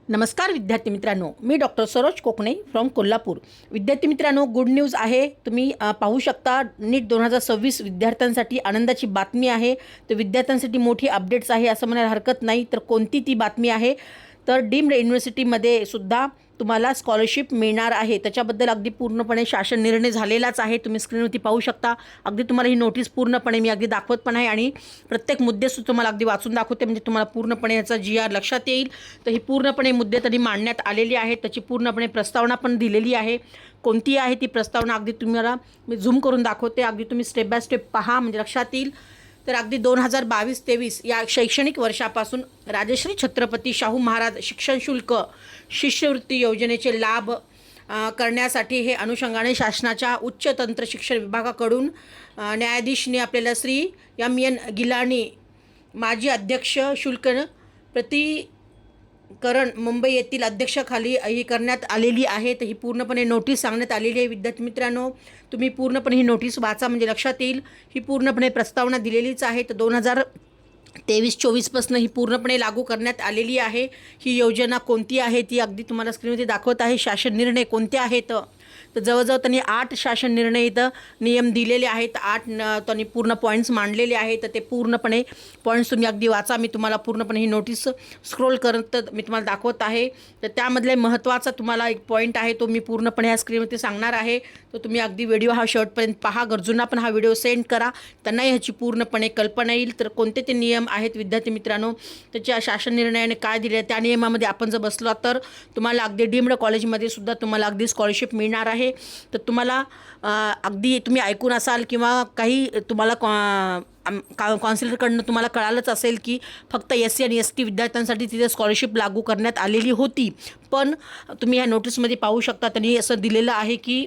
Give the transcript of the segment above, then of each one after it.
नमस्कार विद्यार्थी मित्रांनो, मी डॉक्टर सरोज कोकणे फ्रॉम कोल्हापूर। विद्यार्थी मित्रांनो, गुड न्यूज आहे। तुम्ही पाहू शकता नीट 2026 विद्यार्थ्यांसाठी आनंदाची बातमी आहे। तर विद्यार्थ्यांसाठी मोठी अपडेट्स आहे असं म्हणायला हरकत नाही। तर कोणती ती बातमी आहे? तर डीम्ड युनिव्हर्सिटीमध्ये सुद्धा तुम्हाला स्कॉलरशिप मिळणार आहे। त्याच्याबद्दल अगदी पूर्णपणे शासन निर्णय झालेलाच आहे। तुम्ही स्क्रीनवरती पाहू शकता। अगदी तुम्हाला ही नोटीस पूर्णपणे मी अगदी दाखवत पण आहे आणि प्रत्येक मुद्देसुद्धा तुम्हाला अगदी वाचून दाखवते, म्हणजे तुम्हाला पूर्णपणे याचा GR लक्षात येईल। तर ही पूर्णपणे मुद्दे तरी मांडण्यात आलेली आहेत, त्याची पूर्णपणे प्रस्तावना पण दिलेली आहे। कोणती आहे ती प्रस्तावना अगदी तुम्हाला मी झूम करून दाखवते, अगदी तुम्ही स्टेप बाय स्टेप पहा, म्हणजे लक्षात येईल। तर अगदी 2022-23 या शैक्षणिक वर्षापासून राजश्री छत्रपती शाहू महाराज शिक्षण शुल्क शिष्यवृत्ती योजनेचे लाभ करण्यासाठी हे अनुषंगाने शासनाच्या उच्च तंत्र शिक्षण विभागाकडून न्यायाधीशने आपल्याला श्री MN गिलानी माजी अध्यक्ष शुल्क प्रतिकरण मुंबई येथील अध्यक्षाखाली ही करण्यात आलेली आहे। तर ही पूर्णपणे नोटीस सांगण्यात आलेली आहे। विद्यार्थी मित्रांनो, तुम्ही पूर्णपणे ही नोटीस वाचा, म्हणजे लक्षात येईल। ही पूर्णपणे प्रस्तावना दिलेलीच आहे। तर 2023-24 पासून ही पूर्णपणे लागू करण्यात आलेली आहे। ही योजना कोणती आहे ती अगदी तुम्हाला स्क्रीनवरती दाखवत आहे। शासन निर्णय कोणते आहेत? तर जवळजवळ त्यांनी 8 शासन निर्णय इथं नियम दिलेले आहेत। 8 त्यांनी पूर्ण पॉईंट्स मांडलेले आहेत। तर ते पूर्णपणे पॉईंट्स तुम्ही अगदी वाचा। मी तुम्हाला पूर्णपणे ही नोटीस स्क्रोल करत मी तुम्हाला दाखवत आहे। तर त्यामधले महत्त्वाचा तुम्हाला एक पॉईंट आहे, तो मी पूर्णपणे ह्या स्क्रीनवरती सांगणार आहे। तर तुम्ही अगदी व्हिडिओ हा शेवटपर्यंत पहा, गरजूंना पण हा व्हिडिओ सेंड करा, त्यांनाही ह्याची पूर्णपणे कल्पना येईल। तर कोणते ते नियम आहेत विद्यार्थी मित्रांनो, त्याच्या शासन निर्णयाने काय दिले त्या नियमामध्ये आपण जर बसलो तर तुम्हाला अगदी डीम्ड कॉलेजमध्ये सुद्धा तुम्हाला अगदी स्कॉलरशिप मिळणार आहे। तर तुम्हाला अगदी तुम्ही ऐकून असाल किंवा काही तुम्हाला काउन्सिलरकडनं तुम्हाला कळालंच असेल की फक्त SC आणि ST विद्यार्थ्यांसाठी तिथे स्कॉलरशिप लागू करण्यात आलेली होती। पण तुम्ही ह्या नोटीसमध्ये पाहू शकता त्यांनी असं दिलेलं आहे की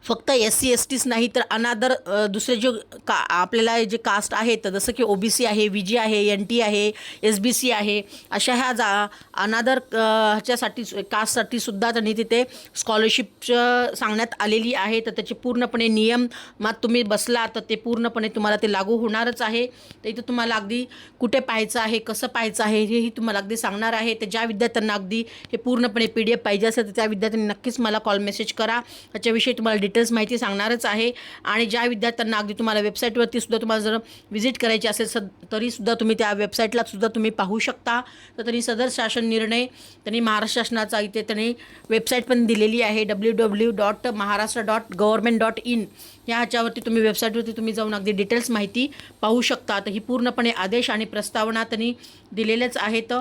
फक्त SC STच नाही तर अनादर दुसरे जे आपल्याला जे कास्ट आहेत, जसं की OBC आहे, VG आहे, NT आहे, SBC आहे, अशा ह्या अनादर ह्याच्यासाठी कास्टसाठी सुद्धा त्यांनी तिथे स्कॉलरशिप सांगण्यात आलेली आहे। तर त्याचे पूर्णपणे नियम मग तुम्ही बसला तर ते पूर्णपणे तुम्हाला ते लागू होणारच आहे। तर इथं तुम्हाला अगदी कुठे पाहायचं आहे, कसं पाहायचं आहे हेही तुम्हाला अगदी सांगणार आहे। तर ज्या विद्यार्थ्यांना अगदी हे पूर्णपणे PDF पाहिजे असेल तर त्या विद्यार्थ्यांनी नक्कीच मला कॉल मेसेज करा, त्याच्याविषयी तुम्हाला डिटेल्स माहिती सांगणारच आहे। आणि ज्या विद्यार्थ्यांना अगदी तुम्हाला वेबसाईटवरती सुद्धा तुम्हाला जर व्हिजिट करायची असेल तरीसुद्धा तुम्ही त्या वेबसाईटला सुद्धा तुम्ही पाहू शकता। तर त्यांनी सदर शासन निर्णय त्यांनी महाराष्ट्र शासनाचा इथे त्यांनी वेबसाईट पण दिलेली आहे, www.maharashtra.government.in या ह्याच्यावरती तुम्ही वेबसाईटवरती तुम्ही जाऊन अगदी डिटेल्स माहिती पाहू शकता। तर ही पूर्णपणे आदेश आणि प्रस्तावना त्यांनी दिलेलेच आहेत।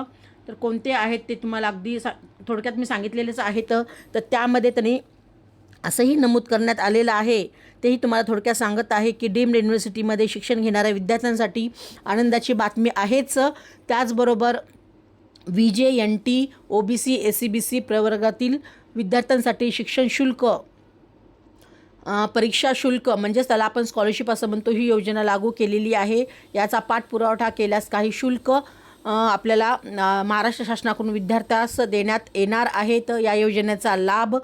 तर कोणते आहेत ते तुम्हाला अगदी थोडक्यात मी सांगितलेलेच आहेत। तर त्यामध्ये त्यांनी असंही नमूद करण्यात आलेलं आहे, तेही तुम्हाला थोडक्यात सांगत आहे की डीम्ड युनिव्हर्सिटीमध्ये शिक्षण घेणाऱ्या विद्यार्थ्यांसाठी आनंदाची बातमी आहेच। त्याचबरोबर VJ NT OBC SCBC प्रवर्गातील विद्यार्थ्यांसाठी शिक्षण शुल्क परीक्षा शुल्क म्हणजेच त्याला आपण स्कॉलरशिप असं म्हणतो, ही योजना लागू केलेली आहे। याचा पाठपुरावा केल्यास काही शुल्क आपल्याला महाराष्ट्र शासनाकडून विद्यार्थ्यास देण्यात येणार आहे। तर या योजनेचा लाभ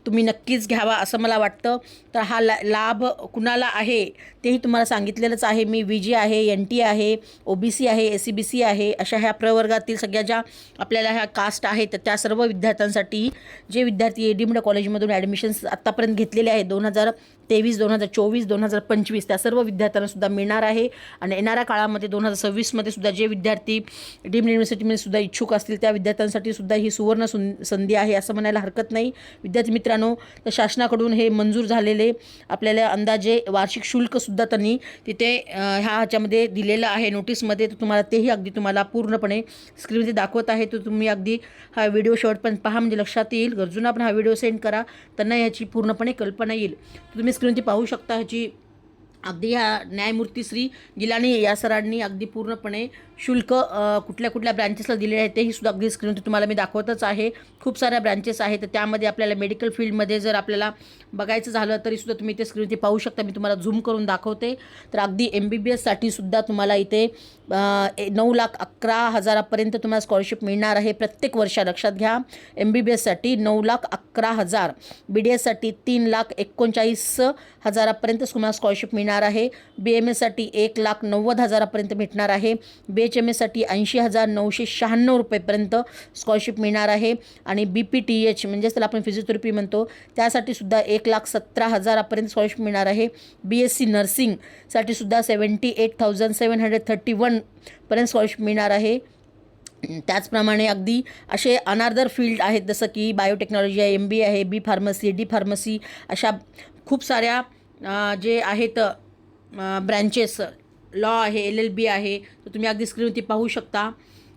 तुम्ही नक्कीच घ्यावा असं मला वाटतं। तर हा लाभ कुणाला आहे तेही तुम्हाला सांगितलेलंच आहे मी। VG आहे, NT आहे, OBC आहे, SCBC आहे, अशा ह्या प्रवर्गातील सगळ्या ज्या आपल्याला ह्या कास्ट आहेत तर त्या सर्व विद्यार्थ्यांसाठी जे विद्यार्थी डीम्ड कॉलेजमधून ॲडमिशन्स आत्तापर्यंत घेतलेले आहेत 2023, 2024, 2025 त्या सर्व विद्यार्थ्यांना सुद्धा मिळणार आहे। आणि येणाऱ्या काळामध्ये 2026मध्ये सुद्धा जे विद्यार्थी डीम्ड युनिव्हर्सिटीमध्ये सुद्धा इच्छुक असतील त्या विद्यार्थ्यांसाठी सुद्धा ही सुवर्ण संधी आहे असं म्हणायला हरकत नाही। विद्यार्थी मित्रांनो, तर शासनाकडून हे मंजूर झालेले आपल्याला अंदाजे वार्षिक शुल्कसुद्धा त्यांनी तिथे ह्याच्यामध्ये दिलेलं आहे नोटीसमध्ये। तर तुम्हाला तेही अगदी तुम्हाला पूर्णपणे स्क्रीनमध्ये दाखवत आहे। तर तुम्ही अगदी हा व्हिडिओ शेवटपर्यंत पहा, म्हणजे लक्षात येईल। गरजूंना पण हा व्हिडिओ सेंड करा, त्यांना याची पूर्णपणे कल्पना येईल। तुम्ही स्क्रीनवरती पाहू शकता ह्याची अगदी ह्या न्यायमूर्ती श्री गिलानी या सरांनी अगदी पूर्णपणे शुल्क कुठल्या कुठल्या ब्रँचेसला दिलेले आहेत तेही सुद्धा अगदी स्क्रीनवरती तुम्हाला मी दाखवतच आहे। खूप साऱ्या ब्रँचेस आहेत, तर त्यामध्ये आपल्याला मेडिकल फील्डमध्ये जर आपल्याला बघायचं झालं तरीसुद्धा तुम्ही इथे स्क्रीनवरती पाहू शकता। मी तुम्हाला झूम करून दाखवते। तर अगदी MBBS साठी सुद्धा तुम्हाला इथे 9,11,000पर्यंत तुम्हाला स्कॉलरशिप मिळणार आहे प्रत्येक वर्षा। लक्षात घ्या, MBBS साठी 9,11,000, BDS साठी 3,49,000पर्यंत तुम्हाला स्कॉलरशिप मिळणार आहे। BMS साठी 1,90,000पर्यंत भेटणार आहे। BHMSसाठी 80,996 रुपयेपर्यंत स्कॉलरशिप मिळणार आहे. आणि BPTH म्हणजेच त्याला आपण फिजिओथेरपी म्हणतो त्यासाठी सुद्धा 1,17,000पर्यंत स्कॉलरशिप मिळणार आहे. BSc नर्सिंगसाठी सुद्धा 78,731 पर्यंत स्कॉलरशिप मिळणार आहे. त्याचप्रमाणे अगदी असे अनादर फील्ड आहेत जसं की बायोटेक्नॉलॉजी आहे, MBA आहे, B फार्मसी, D फार्मसी, अशा खूप साऱ्या जे आहेत ब्रँचेस, लॉ आहे, LLB आहे, तर तुम्ही अगदी स्क्रीनवरती पाहू शकता.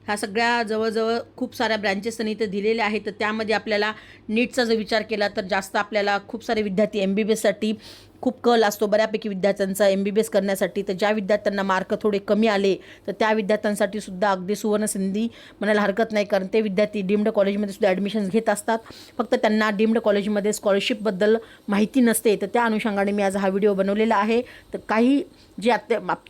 ह्या सगळ्या जवळजवळ खूप साऱ्या ब्रँचेस त्यांनी इथं दिलेल्या आहेत. तर त्यामध्ये आपल्याला नीटचा जर विचार केला तर जास्त आपल्याला खूप सारे विद्यार्थी MBBSसाठी खूप कल असतो बऱ्यापैकी विद्यार्थ्यांचा MBBS करण्यासाठी. तर ज्या विद्यार्थ्यांना मार्क थोडे कमी आले तर त्या विद्यार्थ्यांसाठी सुद्धा अगदी सुवर्णसंधी म्हणायला हरकत नाही, कारण ते विद्यार्थी डीम्ड कॉलेजमध्ये सुद्धा ॲडमिशन्स घेत असतात. फक्त त्यांना डीम्ड कॉलेजमध्ये स्कॉलरशिपबद्दल माहिती नसते. तर त्या अनुषंगाने मी आज हा व्हिडिओ बनवलेला आहे. तर काही जे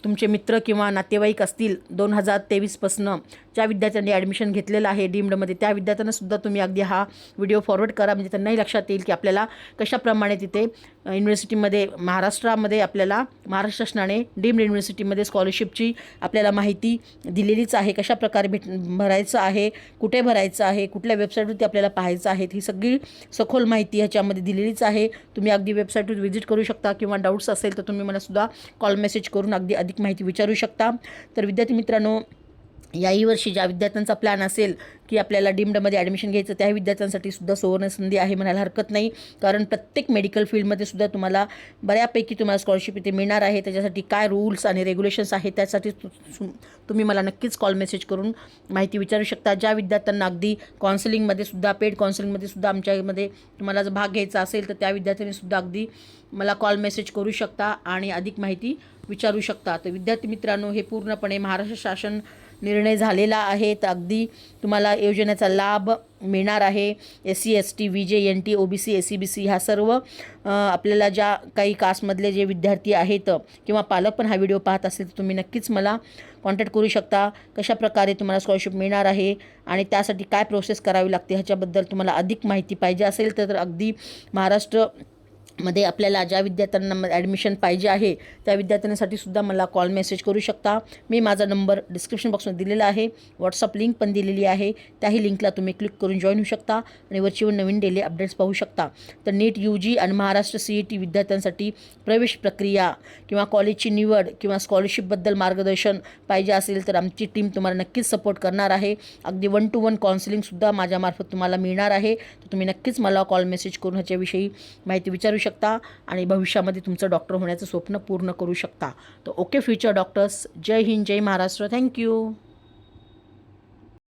तुमचे मित्र किंवा नातेवाईक असतील 2023पासून ज्या विद्यार्थ्यांनी ॲडमिशन घेतलेलं आहे डीम्डमध्ये, त्या विद्यार्थ्यांनासुद्धा तुम्ही अगदी हा व्हिडिओ फॉरवर्ड करा, म्हणजे त्यांनाही लक्षात येईल की आपल्याला कशाप्रमाणे तिथे युनिव्हर्सिटीमध्ये महाराष्ट्रामध्ये आपल्याला महाराष्ट्र शासनाने डीम्ड युनिव्हर्सिटीमध्ये स्कॉलरशिपची आपल्याला माहिती दिलेलीच आहे. कशाप्रकारे भरायचं आहे, कुठे भरायचं आहे, कुठल्या वेबसाईटवरती आपल्याला पाहायचं आहे, ही सगळी सखोल माहिती ह्याच्यामध्ये दिलेलीच आहे. तुम्ही अगदी वेबसाईटवर व्हिजिट करू शकता किंवा डाऊट्स असेल तर तुम्ही मला सुद्धा कॉल मेसेज करून अगदी अधिक माहिती विचारू शकता. तर विद्यार्थी मित्रांनो, याही वर्षी ज्या विद्यार्थ्यांचा प्लॅन असेल की आपल्याला डीम्डमध्ये ॲडमिशन घ्यायचं त्या विद्यार्थ्यांसाठी सुद्धा सुवर्णसंधी आहे म्हणायला हरकत नाही, कारण प्रत्येक मेडिकल फील्डमध्ये सुद्धा तुम्हाला बऱ्यापैकी तुम्हाला स्कॉलरशिप इथे मिळणार आहे. त्याच्यासाठी काय रूल्स आणि रेग्युलेशन्स आहेत त्यासाठी तुम्ही मला नक्कीच कॉल मेसेज करून माहिती विचारू शकता. ज्या विद्यार्थ्यांना अगदी काउन्सिलिंगमध्ये सुद्धा पेड काउन्सिलिंगमध्ये सुद्धा आमच्यामध्ये तुम्हाला जर भाग घ्यायचा असेल तर त्या विद्यार्थ्यांनी सुद्धा अगदी मला कॉल मेसेज करू शकता आणि अधिक माहिती विचारू शकता. तर विद्यार्थी मित्रांनो, हे पूर्णपणे महाराष्ट्र शासन निर्णय झालेला आहे. तर अगदी तुम्हाला योजनेचा लाभ मिळणार आहे. SC ST VJ NT OBC SCBC ह्या सर्व आपल्याला ज्या काही कास्टमधले जे विद्यार्थी आहेत किंवा पालक पण हा व्हिडिओ पाहत असतील तर तुम्ही नक्कीच मला कॉन्टॅक्ट करू शकता. कशाप्रकारे तुम्हाला स्कॉलरशिप मिळणार आहे आणि त्यासाठी काय प्रोसेस करावी लागते ह्याच्याबद्दल तुम्हाला अधिक माहिती पाहिजे असेल तर अगदी महाराष्ट्रमध्ये आपल्याला ज्या विद्यार्थ्यांना ॲडमिशन पाहिजे आहे त्या विद्यार्थ्यांसाठी सुद्धा मला कॉल मेसेज करू शकता. मी माझा नंबर डिस्क्रिप्शन बॉक्समध्ये दिलेला आहे, व्हॉट्सअप लिंक पण दिलेली आहे, त्याही लिंकला तुम्ही क्लिक करून जॉईन होऊ शकता आणि वरची नवीन डेली अपडेट्स पाहू शकता. तर नीट UG आणि महाराष्ट्र CET विद्यार्थ्यांसाठी प्रवेश प्रक्रिया किंवा कॉलेजची निवड किंवा स्कॉलरशिपबद्दल मार्गदर्शन पाहिजे असेल तर आमची टीम तुम्हाला नक्कीच सपोर्ट करणार आहे. अगदी 1-to-1 काउन्सिलिंगसुद्धा माझ्यामार्फत तुम्हाला मिळणार आहे. तर तुम्ही नक्कीच मला कॉल मेसेज करून ह्याच्याविषयी माहिती विचारू शकता आणि भविष्यामध्ये तुमचं डॉक्टर होण्याचं स्वप्न पूर्ण करू शकता. तर ओके फ्युचर डॉक्टर्स, जय हिंद, जय महाराष्ट्र. थँक्यू.